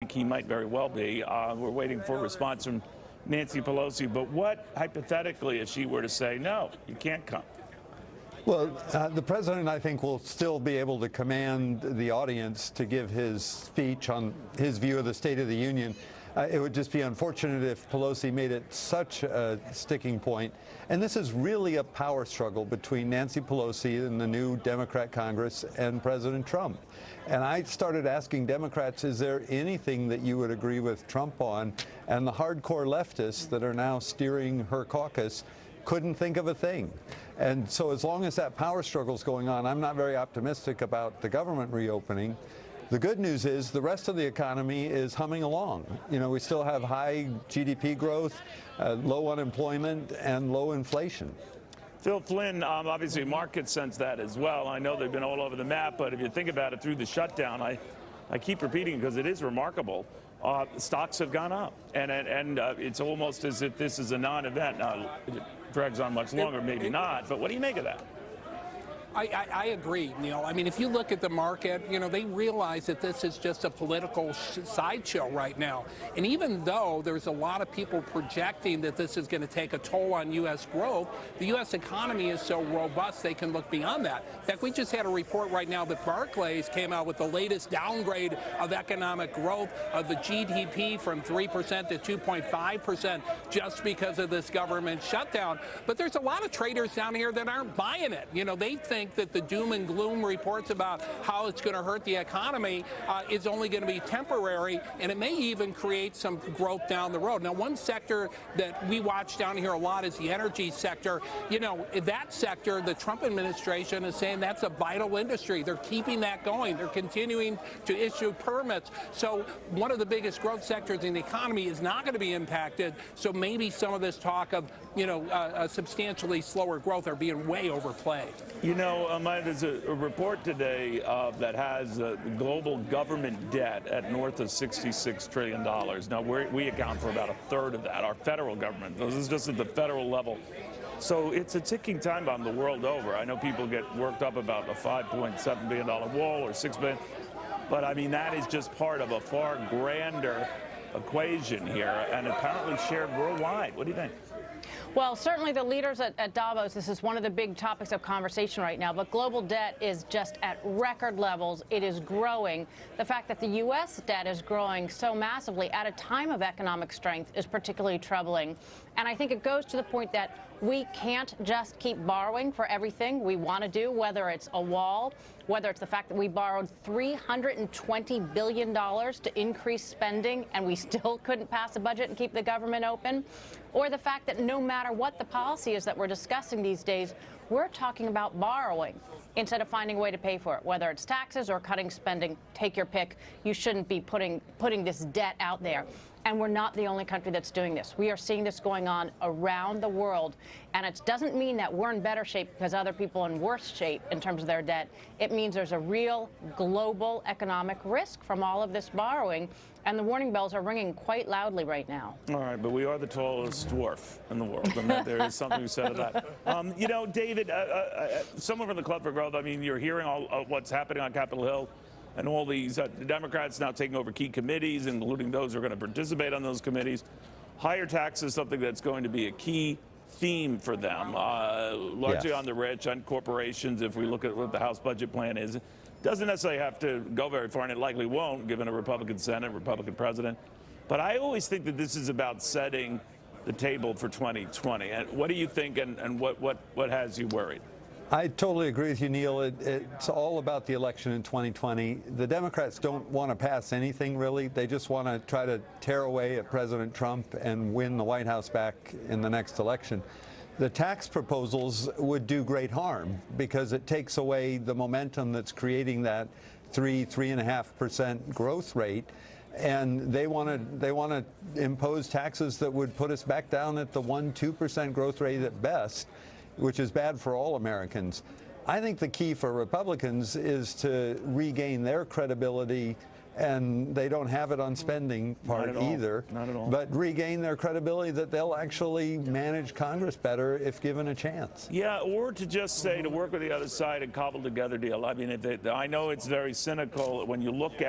think he might very well be. We're waiting for a response from Nancy Pelosi. But what, hypothetically, if she were to say, no, you can't come? Well, the president, I think, will still be able to command the audience to give his speech on his view of the State of the Union. It would just be unfortunate if Pelosi made it such a sticking point. And this is really a power struggle between Nancy Pelosi and the new Democrat Congress and President Trump. And I started asking Democrats, is there anything that you would agree with Trump on? And the hardcore leftists that are now steering her caucus couldn't think of a thing. And so as long as that power struggle is going on, I'm not very optimistic about the government reopening. The good news is the rest of the economy is humming along. You know, we still have high GDP growth, low unemployment, and low inflation. Phil Flynn, obviously markets sense that as well. I know they've been all over the map, but if you think about it through the shutdown, I keep repeating because it is remarkable. Stocks have gone up, and it's almost as if this is a non-event. Now, if it drags on much longer, maybe not, but what do you make of that? I agree, Neil. I mean, if you look at the market, you know, they realize that this is just a political sideshow right now. And even though there's a lot of people projecting that this is going to take a toll on U.S. growth, the U.S. economy is so robust they can look beyond that. In fact, we just had a report right now that Barclays came out with the latest downgrade of economic growth of the GDP from 3% to 2.5% just because of this government shutdown. But there's a lot of traders down here that aren't buying it. You know, they think that the doom and gloom reports about how it's going to hurt the economy is only going to be temporary, and it may even create some growth down the road. Now, one sector that we watch down here a lot is the energy sector. You know, that sector, the Trump administration is saying that's a vital industry. They're keeping that going. They're continuing to issue permits. So one of the biggest growth sectors in the economy is not going to be impacted. So maybe some of this talk of, you know, substantially slower growth are being way overplayed. You know, there's a report today that has global government debt at north of $66 trillion. Now, we account for about a third of that, our federal government. This is just at the federal level. So it's a ticking time bomb the world over. I know people get worked up about a $5.7 billion wall or $6 billion. But, I mean, that is just part of a far grander equation here and apparently shared worldwide. What do you think? Well, certainly the leaders at Davos, this is one of the big topics of conversation right now, but global debt is just at record levels. It is growing. The fact that the U.S. debt is growing so massively at a time of economic strength is particularly troubling. And I think it goes to the point that we can't just keep borrowing for everything we want to do, whether it's a wall, whether it's the fact that we borrowed $320 billion to increase spending and we still couldn't pass a budget and keep the government open, or the fact that no matter what the policy is that we're discussing these days, we're talking about borrowing instead of finding a way to pay for it, whether it's taxes or cutting spending. Take your pick. You shouldn't be putting this debt out there. And we're not the only country that's doing this. We are seeing this going on around the world. And it doesn't mean that we're in better shape because other people are in worse shape in terms of their debt. It means there's a real global economic risk from all of this borrowing. And the warning bells are ringing quite loudly right now. All right, but we are the tallest dwarf in the world. And there is something to say to that. You know, David, someone from the Club for Growth, I mean, you're hearing all what's happening on Capitol Hill. And all these Democrats now taking over key committees, including those who are going to participate on those committees. Higher taxes, something that's going to be a key theme for them, largely on the rich, on corporations, if we look at what the House budget plan is. It doesn't necessarily have to go very far, and it likely won't, given a Republican Senate, Republican president. But I always think that this is about setting the table for 2020. And what do you think, and what has you worried? I totally agree with you, Neil. It's all about the election in 2020. The Democrats don't want to pass anything, really. They just want to try to tear away at President Trump and win the White House back in the next election. The tax proposals would do great harm because it takes away the momentum that's creating that 3.5% growth rate. And they want to impose taxes that would put us back down at the 1-2% growth rate at best, which is bad for all Americans. I think the key for Republicans is to regain their credibility, and they don't have it on spending part either. Not at all. But regain their credibility that they'll actually manage Congress better if given a chance. Yeah, or to just say to work with the other side and cobble together a deal. I mean, I know it's very cynical when you look at